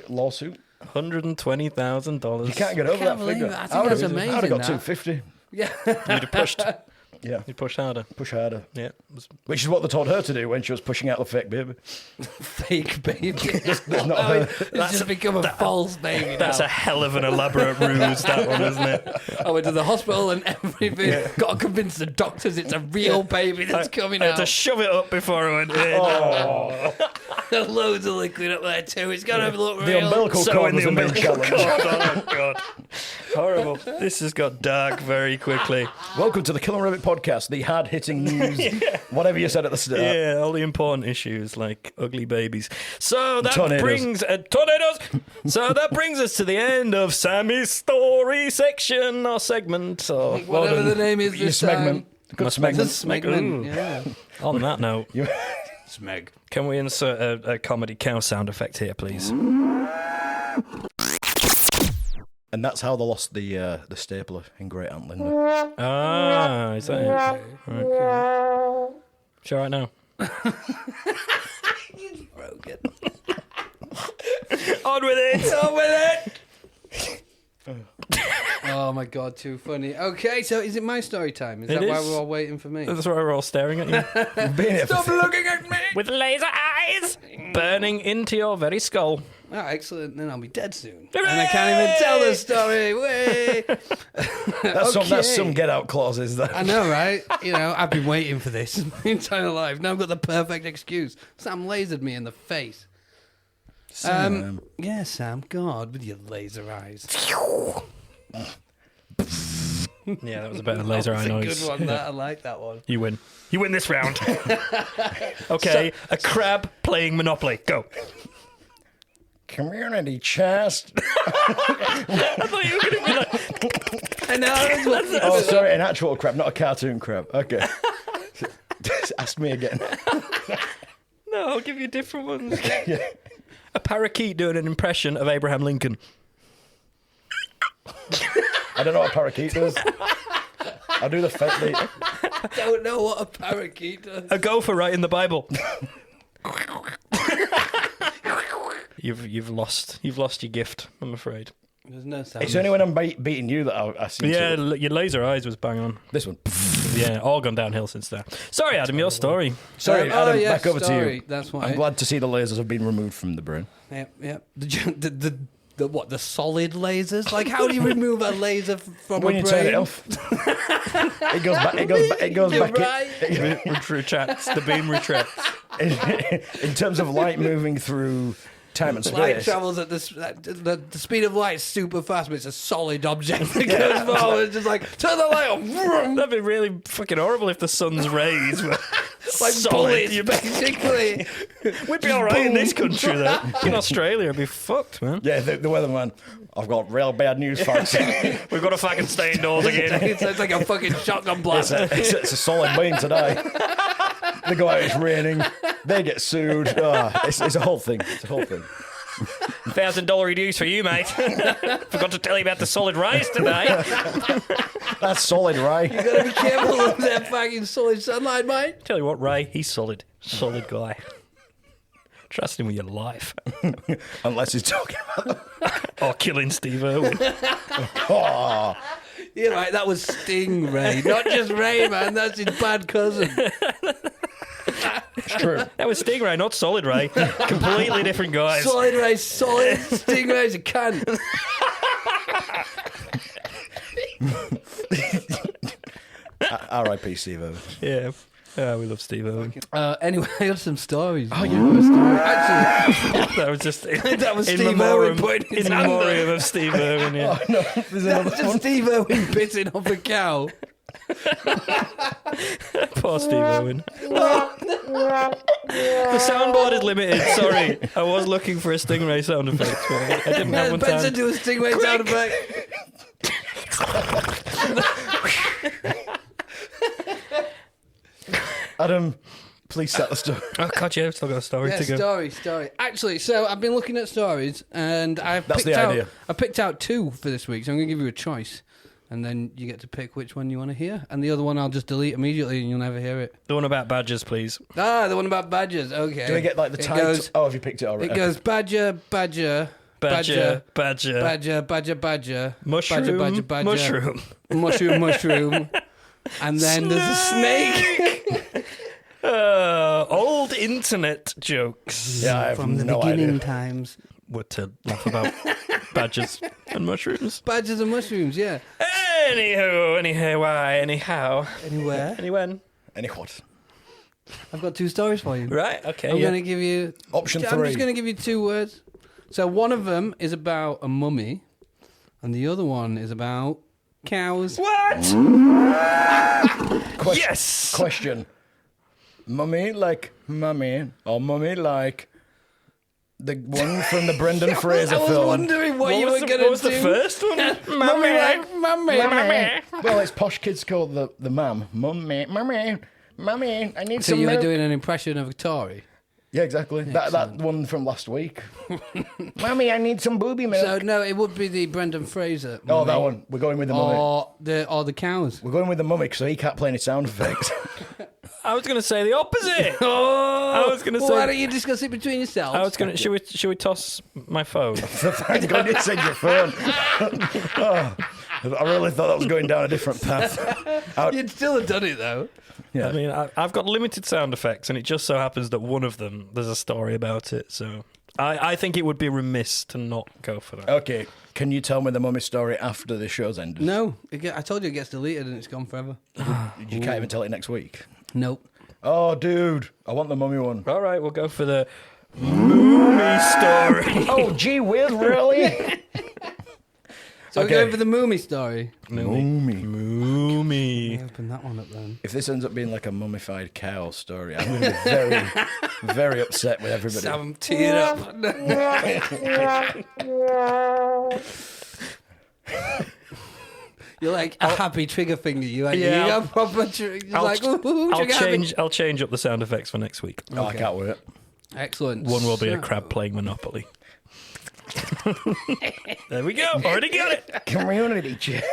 Lawsuit? $120,000. You can't get over can't that believe figure. it. I think that's amazing, I'd have got that. 250. Yeah. You'd have pushed. Yeah. You pushed harder. Push harder. Yeah. Which is what they told her to do when she was pushing out the fake baby. Fake baby. That's not her. It's just become a false baby now. That's a hell of an elaborate ruse, that one, isn't it? I went to the hospital and everything. Yeah. Got to convince the doctors it's a real baby that's coming I had to out. shove it up before I went in. Oh. There's loads of liquid up there too. It's got to look The real. umbilical So cord in was the a main umbilical challenge. cord. Oh, God. Horrible. This has got dark very quickly. Welcome to the Killer Rabbit Podcast, the hard-hitting news, whatever you said at the start. Yeah, all the important issues like ugly babies. So that Tornadoes. brings tornadoes. So that brings us to the end of Sammy's story section or segment or Whatever the name is Your this smegment. time. Good Smegment. smegment. Smegman. Ooh. Yeah. On that note, Smeg. can we insert a comedy cow sound effect here, please? And that's how they lost the stapler in Great Aunt Linda. Ah, is that it? Okay. Sure, right now. Broken. On with it. On with it. Oh my god, too funny. Okay, so is it my story time? Is It that why is. we're all waiting for me? That's why we're all staring at you Being here for Stop looking at me! with laser eyes burning into your very skull. Oh, excellent. Then I'll be dead soon. And I can't even tell the story. Way. that's some get out clauses there. I know, right? You know, I've been waiting for this my entire life. Now I've got the perfect excuse. Sam lasered me in the face. Yeah, Sam, God, with your laser eyes. Yeah, that was a better laser eye That's a noise. good one, that. I like that one. You win. You win this round. Okay, a crab playing Monopoly. Go. Community chest. I thought you were going to be like... I know. Oh, sorry, an actual crab, not a cartoon crab. Okay. Ask me again. No, I'll give you different ones. A parakeet doing an impression of Abraham Lincoln. I don't know what a parakeet does. I do the fake beat. I don't know what a parakeet does. A gopher writing the Bible. You've lost your gift, I'm afraid. There's no sound. It's only when I'm beating you that I seem Yeah, to. your laser eyes was bang on. This one. Yeah, all gone downhill since then. Sorry, Adam, your story. Sorry, Adam, yeah, back over to story. you. That's why. I'm glad to see the lasers have been removed from the brain. Yep. The what? The solid lasers? Like, how do you remove a laser from When a you brain? turn it off, it goes back. It goes You're back. right. It retracts. The beam retracts. In terms of light moving through time and Light space. travels at the speed of light is super fast, but it's a solid object that goes forward. It's just like, turn the light on. Vroom. That'd be really fucking horrible if the sun's rays were Like solid. bullets, basically. We'd be all right in this country, though. In Australia, it'd be fucked, man. Yeah, the weatherman. I've got real bad news, folks. We've got to fucking stay indoors again. It's like a fucking shotgun blast. It's a solid beam today. They go out, it's raining. They get sued. It's a whole thing. It's a whole thing. $1,000 reduce for you, mate. Forgot to tell you about the solid rays today. That's solid, right? You gotta be careful of that fucking solid sunlight, mate. Tell you what, Ray, he's solid. Solid guy. Trust him with your life. Unless he's talking about. Or killing Steve Irwin. Oh, You're right, that was Stingray. Not just Ray, man. That's his bad cousin. it's true. That was Stingray, not Solid Ray. Completely different guys. Solid Ray, solid. Stingray's a cunt. R.I.P. Steve Irwin. Yeah. Oh, we love Steve Irwin. Anyway, I have some stories. Oh, yeah. Actually, That was just that was in Steve memoriam, Irwin putting his in hand up. memoriam of Steve Irwin. Yeah. No, there's That another was just one. Steve Irwin pissing off a cow. Poor Steve Irwin. The soundboard is limited. Sorry, I was looking for a Stingray sound effect, but I didn't have one. Benson Time. do a Stingray sound effect. Adam, please set the story. Oh God, yeah, I've still got a story Yeah, to go. story. Actually, so I've been looking at stories, and I That's the idea. picked out two for this week, so I'm going to give you a choice, and then you get to pick which one you want to hear, and the other one I'll just delete immediately, and you'll never hear it. The one about badgers, please. Ah, the one about badgers. Okay. Do we get like the It title? goes- Oh, have you picked it already? It goes badger, badger, Badger, badger, badger, badger, badger, mushroom, badger, badger, badger, mushroom. mushroom, mushroom, And then there's a snake. Old internet jokes. Yeah, I have From the no beginning idea. times. Were to laugh about badgers and mushrooms. Badgers and mushrooms, yeah. Anywho, anyhow. Anywhere. Anywhen. Any what? I've got 2 stories for you. Right, okay. I'm yeah. going to give you... Option I'm 3. just going to give you 2 words. So one of them is about a mummy, and the other one is about cows. What? Question. Yes! Question. Mummy like mummy, or mummy like the one from the Brendan Fraser I was film? wondering what you were going to do. What was the first one? Mummy like mummy. Well, it's posh kids called the mam. Mummy, mummy, mummy. I need So some you were milk. doing an impression of a Tory. Yeah, exactly. That one from last week. Mummy, I need some booby milk. So no, it would be the Brendan Fraser. Oh, mummy. that one. We're going with the mummy. Or the cows. We're going with the mummy because he can't play any sound effects. I was going to say the opposite. Oh, I was going to well, say. why don't you discuss it between yourselves? I was going to. Should we toss my phone? Thank God you said your phone. Oh, I really thought that was going down a different path. You'd still have done it though. Yeah. I mean, I've got limited sound effects, and it just so happens that one of them there's a story about it. So I think it would be remiss to not go for that. Okay, can you tell me the mummy story after the show's ended? No, I told you it gets deleted and it's gone forever. You can't even tell it next week. Nope. Oh, dude, I want the mummy one. All right, we'll go for the movie story. Oh, gee whiz, really? So we're Okay. going for the Mummy story. Mummy. Movie. Open that one up then. If this ends up being like a mummified cow story, I'm going to be very, very upset with everybody. Sam, tear up. You're like a happy trigger finger. You like Yeah, you I'll- got proper. You're like, ooh, I'll trigger happy. I'll change up the sound effects for next week. Oh, I can't wait. Excellent. One will be a So- crab playing Monopoly. There we go. Already got it. Community chest.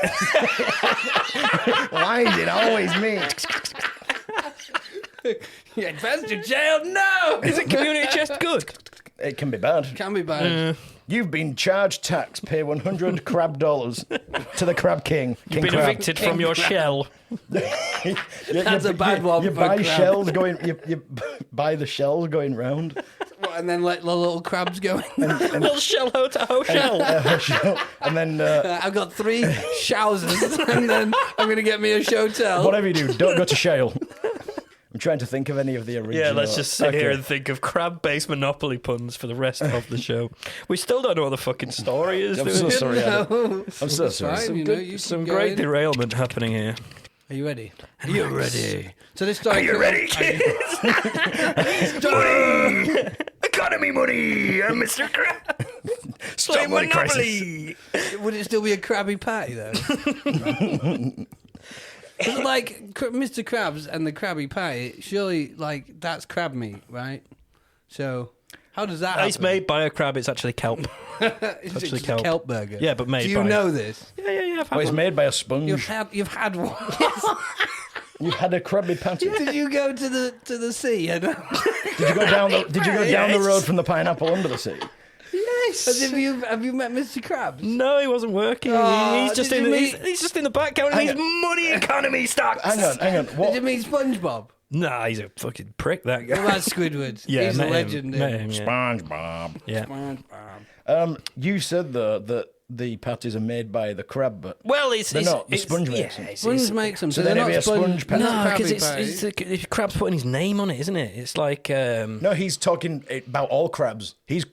Why is it always me? Yeah, advanced to jail. No, Is it community chest good? It can be bad. can be bad. You've been charged tax. Pay 100 crab dollars to the Crab King. King Been Crab. evicted from your shell. That's a bad one You for buy crab. shells going. You buy the shells going round. And then let the little crabs go in. Little shell ho to ho shell. And then I've got 3 showers, and then I'm going to get me a shotel. whatever you do, don't go to Shale. I'm trying to think of any of the original. Yeah, let's just sit here Okay. and think of crab-based Monopoly puns for the rest of the show. We still don't know what the fucking story is. I'm do so we? sorry. Adam. No. I'm so sorry. Fine, Some, you know, good- you some keep great going. derailment happening here. Are you ready? Are you ready? So this story. Are you ready, kids? Economy money! I'm Mr. Crab! Play money Monopoly! Would it still be a Krabby Patty though? It's like Mr. Krabs and the Krabby Patty. Surely, like that's crab meat, right? So how does that? It's happen? made by a crab, it's actually kelp. It's actually just a kelp. kelp burger. Yeah, but made Do you by- know this? Yeah, I've had Oh, it's one. made by a sponge. You've had one. You've had a Krabby Patty. Did you go to the sea? And, Did you go down the down the Yes. road from the pineapple under the sea? Yes! have you met Mr. Krabs? No, he wasn't working. Oh, he's just did in you the, meet- he's just in the back counting Hang his money economy stocks. Hang on. Did What? you meet SpongeBob? Nah, he's a fucking prick, that guy. What about Squidward? Yeah, He's a met him, legend. met him, yeah. SpongeBob. Yeah. SpongeBob. You said though that the patties are made by the crab, but Well, it's they're not. The it's- sponge yeah, makes them. Sponge makes them. So they're then not it'd be a sponge patty. No, Krabby because it's Patty. the crab's putting his name on it, isn't it? It's like No, he's talking about all crabs. He's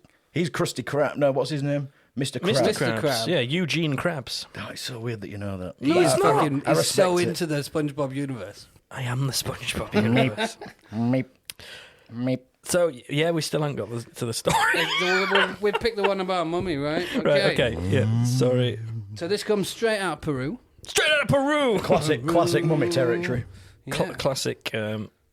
Krusty Krab. No, what's his name? Mr. Krab. Mr. Mr. Krabs. Krab. Yeah, Eugene Krabs. Oh, it's so weird that you know that. He But is I- fucking. I He's so respect it. into the SpongeBob universe. I am the SpongeBob universe. Meep. Meep. So yeah, we still haven't got to the story. We picked the one about mummy, right? Okay. Right? Okay. Yeah. Sorry. So this comes straight out of Peru. Straight out of Peru. Classic mummy territory. Yeah. Classic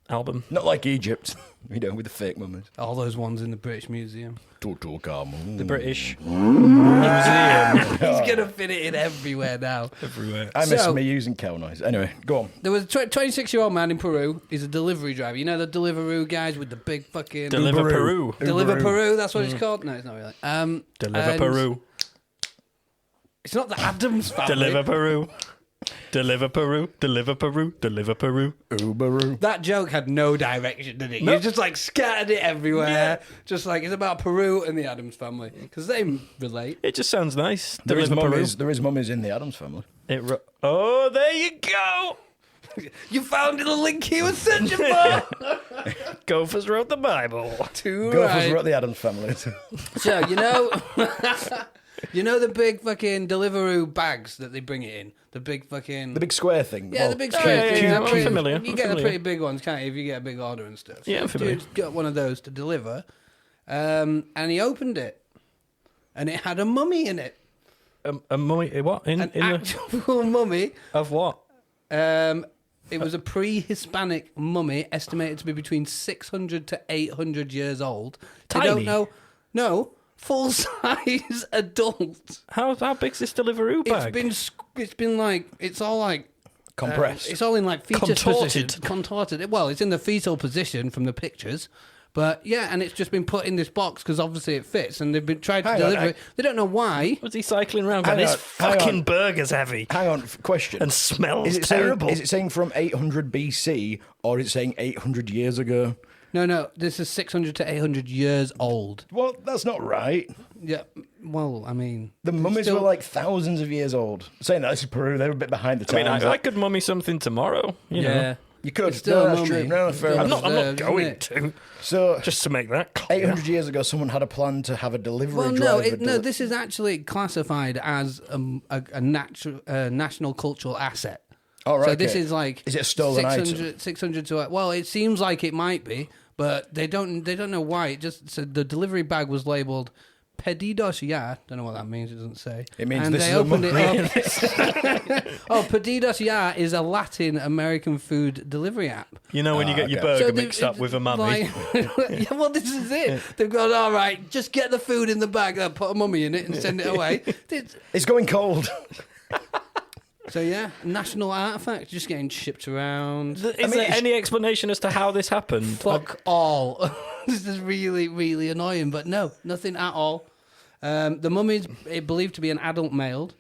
album. Not like Egypt, with the fake mummies. All those ones in the British Museum. Tutankhamun. The British Museum He's gonna fit it in everywhere now. everywhere. I miss So- me using cow noise. Anyway, go on. There was a 26-year-old man in Peru. He's a delivery driver. You know the Deliveroo guys with the big fucking Deliver Uberu. Peru. Deliver Peru. That's what it's called. No, it's not really. Deliver and Peru. It's not the Adams family. Deliver Peru. Deliver Peru, deliver Peru, deliver Peru. Uberoo. That joke had no direction, did it? No. You just like scattered it everywhere. Just like it's about Peru and the Addams family because they relate. It just sounds nice. There is Deliver Peru. mummies in the Addams family. Oh, there you go. You found the link you were searching for. Gophers wrote the Bible. Too Gophers right. were at the Addams family. So you know the big fucking Deliveroo bags that they bring it in. The big fucking The big square thing. Yeah, Well, the big yeah, square. yeah, things. yeah, They're I'm pretty- familiar, You I'm get the familiar. pretty big ones, can't you? If you get a big order and stuff. So Yeah, I'm this familiar. dude's got one of those to deliver, and he opened it, and it had a mummy in it. A mummy, what? An in the, actual mummy. of what? It was a pre-Hispanic mummy, estimated to be between 600 to 800 years old. They don't Tiny? know. No, full-size adult. How big's this Deliveroo bag? It's been like it's all like compressed. it's all in like fetus Contorted. position. Contorted. Well, it's in the fetal position from the pictures. But yeah, and it's just been put in this box because obviously it fits, and they've been tried to Hang on, deliver it. They don't know why. Was he cycling around Hang going, this on, hang fucking on. burger's heavy Hang on, question. and smells Is it terrible? Saying, is it saying from 800 BC or is it saying 800 years ago? No, this is 600 to 800 years old. Well, that's not right. Yeah, well, I mean, The mummies still- were like thousands of years old. Saying that, this is Peru. They were a bit behind the I mean, times. I could mummy something tomorrow. You know. yeah. You could. It's still No, a that's mummy. true. No, fair Still I'm enough. not. I'm not Deserved, going isn't to. So, Just to make that clear. 800 years ago, someone had a plan to have a delivery Well, driver. no, this is actually classified as a national cultural asset. Oh, right, So this okay. is like Is it a stolen 600 to well, it seems like it might be, but they don't know why. It just said the delivery bag was labeled Pedidos Ya. Don't know what that means. It doesn't say. It means and this they is a opened it mummy. up. Oh, Pedidos Ya is a Latin American food delivery app. You know when you get your okay. burger they- mixed up with a mummy. yeah, well, this is it. They've gone, all right, just get the food in the bag, put a mummy in it and send it away. It's going cold. So, yeah, national artifact just getting shipped around. Is mean, there it's- any explanation as to how this happened? Fuck all. This is really, really annoying, but no, nothing at all. The mummy's believed to be an adult male,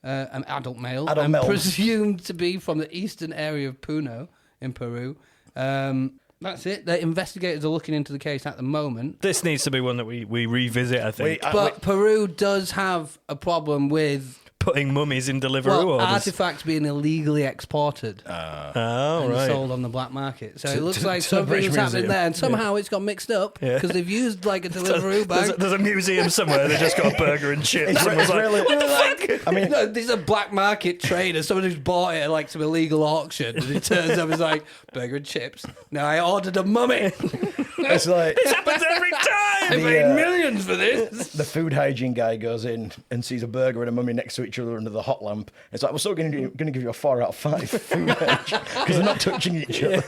Adult and male. presumed to be from the eastern area of Puno in Peru. That's it. The investigators are looking into the case at the moment. This needs to be one that we revisit, I think. But Peru does have a problem with Putting mummies in Deliveroo orders. artifacts being illegally exported Oh, and right. sold on the black market. So it looks to- like to the something British was happening Museum. there, and somehow it's got mixed up Yeah. because they've used like a Deliveroo bag. There's a museum somewhere. They just got a burger and chips. It's and was like, really- what the fuck? I mean, No, this is a black market trader. Someone who's bought it at like some illegal auction, and it turns up as like burger and chips. Now I ordered a mummy. it's like This happens every I time. paid millions for this. the food hygiene guy goes in and sees a burger and a mummy next to each other under the hot lamp. It's like, we're still going to give you a 4 out of 5 food because they're not touching each other.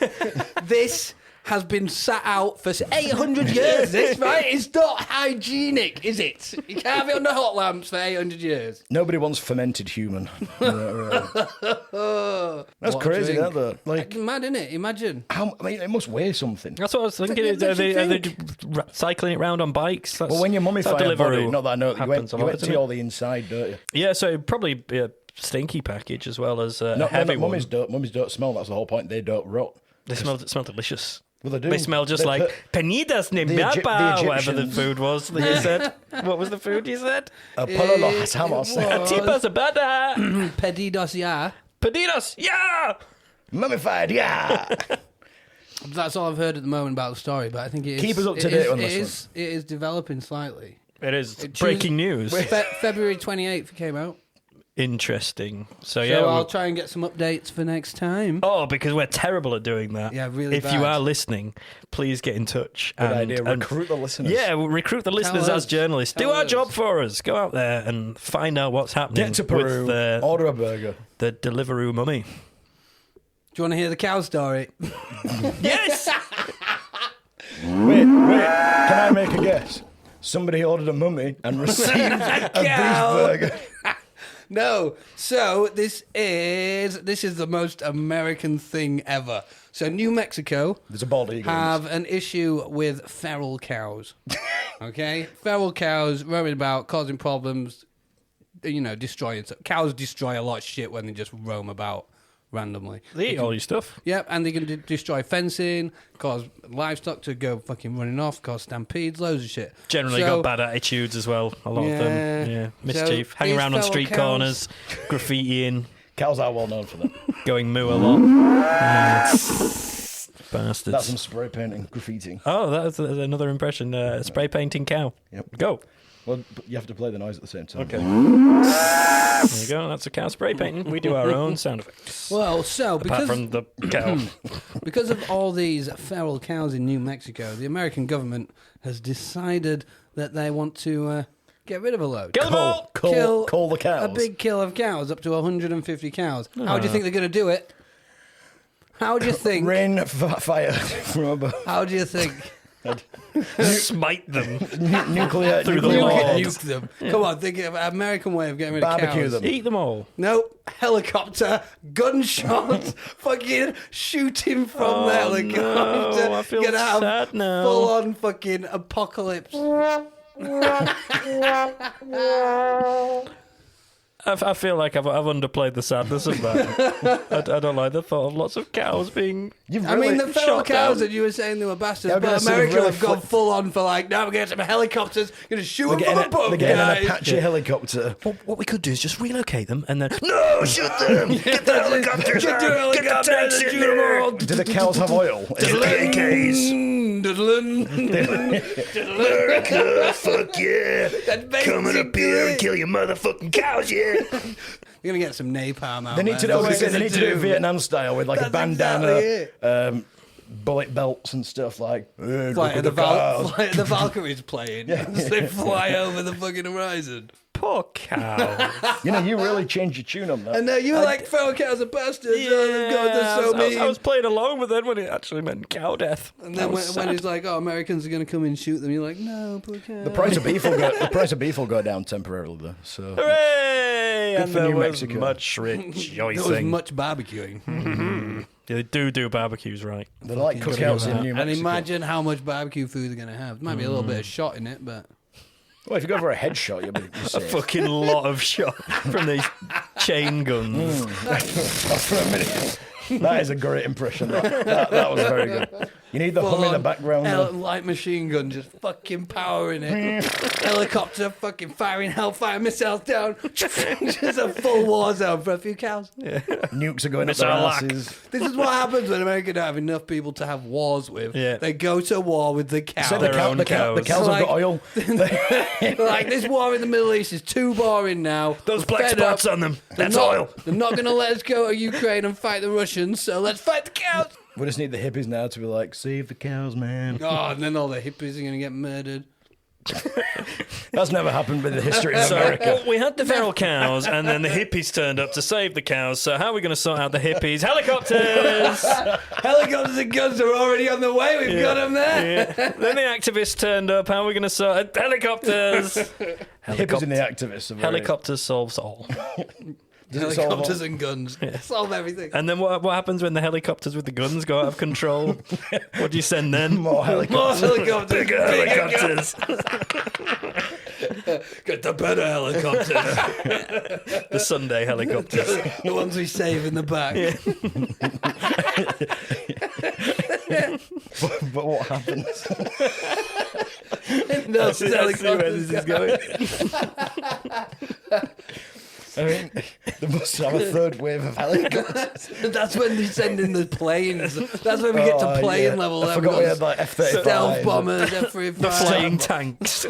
This has been sat out for 800 years. This right? It's not hygienic, is it? You can't have it under hot lamps for 800 years. Nobody wants fermented human. That's What a crazy, drink. isn't it? Like, Mad, innit? Imagine. how? I mean, it must weigh something. That's what I was thinking. What Are do you they think? cycling it around on bikes? That's, Well, when you mummify that a body, Deliveroo not that I know, you happens a lot, empty doesn't it? all the inside, don't you? Yeah, so it'd probably be a stinky package as well as a No, heavy one. mummies don't smell. That's the whole point. They don't rot. They smell delicious. Well, they do. They smell just They like put- penidas ni the mapa, whatever the Egyptians- food was that you said. What was the food you said? Apollo los hamos. Tipas abada. Pedidos ya. Penidas, yeah! Mummified, yeah. That's all I've heard at the moment about the story, but I think it is. Keep us up to it date is- on this it is- It is developing slightly. It is It breaking news. February 28th it came out. Interesting. So So yeah, I'll try and get some updates for next time. oh, because we're terrible at doing that. Yeah, really If you bad. are listening, please get in touch. Good and, idea. and- Recruit the listeners. Yeah, we'll recruit the listeners us. as journalists. Do Tell our us. job for us. Go out there and find out what's happening Get to Peru. with the Order a burger. Deliveroo mummy. Do you want to hear the cow story? Yes! Wait. Can I make a guess? Somebody ordered a mummy and received a beef Cow. burger. No. So this is the most American thing ever. So New Mexico There's a bald eagle. in have an issue with feral cows. Okay? Feral cows roaming about, causing problems, destroying stuff. Cows destroy a lot of shit when they just roam about randomly. They eat all your stuff. Yep, and they can destroy fencing, cause livestock to go fucking running off, cause stampedes, loads of shit. Generally got bad attitudes as well, a lot of them. Yeah, mischief. So Hanging around on these street fellow corners, graffitiing, Cows are well known for that. going moo a lot. Yeah. Bastards. That's some spray painting, graffiti. Oh, that's another impression. Spray painting cow. Yep. Go. Well, but you have to play the noise at the same time. Okay. There you go. That's a cow spray painting. We do our own sound effects. Well, so Apart because from the cow. because of all these feral cows in New Mexico, the American government has decided that they want to get rid of a load. Kill them all! Call the cows. A big kill of cows, up to 150 cows. How do you think they're going to do it? How do you think? Rain fire from above. How do you think? Smite them. Nuclear Through the nuclear wall. heads. Nuke them. Come on, think of an American way of getting rid of Barbecue cows. them. Eat them all. Nope. Helicopter, gunshot, fucking shooting from the helicopter. no, I feel You're gonna have sad now. full on fucking apocalypse. I feel like I've underplayed the sadness of that. I don't like the thought of lots of cows being. You've I mean, the really feral shot cows down. that you were saying they were bastards, Yeah, but I'm gonna America really have gone flip- full on for like, now we're getting some helicopters, gonna shoot They're them from getting, above, they're getting guys. an Apache helicopter. What we could do is just relocate them and then. No, shoot them! Get the helicopters Get out! the Get the helicopters tanks and in shoot them there! all. Do the cows have oil? America, fuck yeah! Coming up here and kill your motherfucking cows, yeah! We're gonna get some napalm out. They need to man. do, That's what they we're need to gonna do it Vietnam style with like a That's bandana, exactly bullet belts and stuff like. Hey, Flight look of at the, cows. Flight of the Valkyries playing. As they fly over the fucking horizon. Poor cow. You know, you really changed your tune on that. And you were like, feral cows are bastards. Oh, God, they're so mean. I was playing along with it when it actually meant cow death. And then when he's like, "Oh, Americans are going to come and shoot them," you're like, "No, poor cow." The price of beef will go down temporarily though. So Hooray! Good And for there New was Mexico. much There was rejoicing. much barbecuing. They do barbecues right. they like cookouts in New Mexico. And imagine how much barbecue food they're going to have. There might be a little bit of shot in it, but Well, if you go for a headshot, you'll be A safe. fucking lot of shot from these chain guns. For a minute. That is a great impression. That was very good. You need the hum in the background. though. light machine gun just fucking powering it. Helicopter fucking firing hellfire missiles down. Just a full war zone for a few cows. Nukes are going up Missile their lock. asses. This is what happens when America don't have enough people to have wars with. Yeah. They go to war with the cows. So the, Their own the cows. cows have got Like- oil. Like, this war in the Middle East is too boring now. Those We're black fed spots up. on them. They're That's not- oil. They're not going to let us go to Ukraine and fight the Russians, so let's fight the cows. We just need the hippies now to be like, save the cows, man. Oh, and then all the hippies are going to get murdered. That's never happened in the history of So America. we had the feral cows, and then the hippies turned up to save the cows. So how are we going to sort out the hippies? Helicopters. Helicopters and guns are already on the way. We've got them there. Yeah. Then the activists turned up. How are we going to sort out helicopters? Hippies and the activists. Are very, Helicopters solves all. Does it solve Helicopters all? and guns. Solve everything. And then what happens when the helicopters with the guns go out of control? What do you send then? More More helicopters. helicopters. Bigger helicopters. Get the better helicopters. The Sunday helicopters. The ones we save in the back. But what happens? No, I see where this is going. I mean, they must have a third wave of helicopters. That's when they send in the planes. That's when we get to Oh, plane yeah. level. I Then forgot we've we got had like F-35. stealth bombers, F-35. The flying tanks.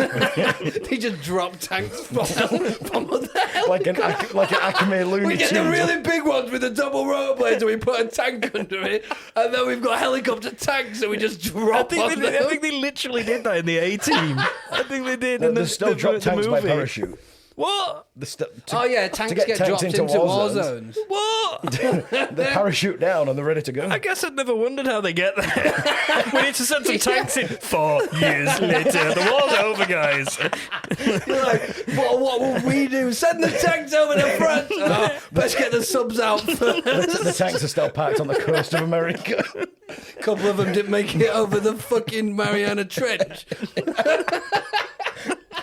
They just drop tanks from the like an Acme Looney We get the Tunes. really big ones with the double rotor blades, and we put a tank under it, and then we've got helicopter tanks, and we just drop on I them. think they literally did that in the A-Team. I think they did No, in the they still drop tanks by movie. parachute. What? Oh yeah, tanks get get tanks dropped into into war war zones. zones. What? They parachute down and they're ready to go. I guess I'd never wondered how they get there. We need to send some tanks in. 4 years later, the war's over, guys. You're like, what will we do? Send the tanks over the front. Oh, let's get the subs out first. The tanks are still parked on the coast of America. A couple of them didn't make it over the fucking Mariana Trench.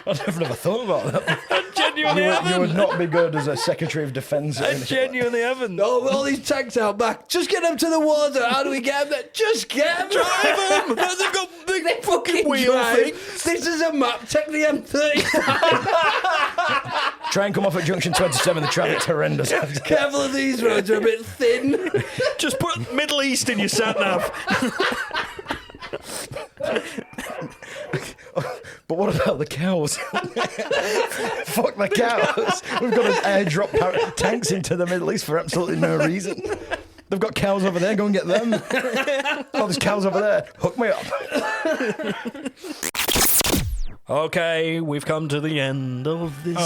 I've never thought about that. I genuinely You haven't. would not be good as a Secretary of Defence. I genuinely haven't. Oh, with all these tanks out back. Just get them to the water. How do we get them there? Just get them. Drive them. They've got big They fucking wheel drive. things. This is a map. Take the M30. Try and come off at junction 27. The traffic's horrendous. Careful of these roads. They're a bit thin. Just put Middle East in your sat nav. But what about the cows? Fuck the cows. We've got to airdrop tanks into the Middle East for absolutely no reason. They've got cows over there. Go and get them. Oh, there's cows over there. Hook me up. Okay, we've come to the end of this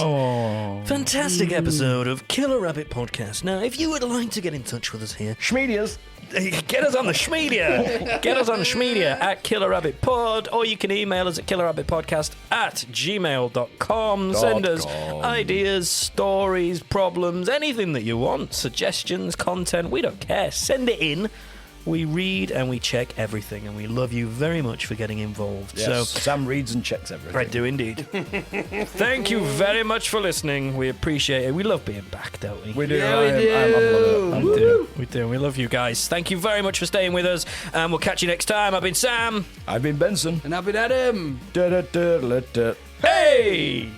fantastic episode of Killer Rabbit Podcast. Now, if you would like to get in touch with us here, Schmedias. get us on the Schmedia. Get us on the Schmedia at Killer Rabbit Pod, or you can email us at killerrabbitpodcast@gmail.com. Send us ideas, stories, problems, anything that you want, suggestions, content. We don't care. Send it in. We read and we check everything, and we love you very much for getting involved. Yes, So Sam reads and checks everything. I do indeed. Thank you very much for listening. We appreciate it. We love being back, don't we? We do. Yeah, we I'm do. loving it. We do. We do. We love you guys. Thank you very much for staying with us, and we'll catch you next time. I've been Sam. I've been Benson. And I've been Adam. Da-da-da-da-da. Hey!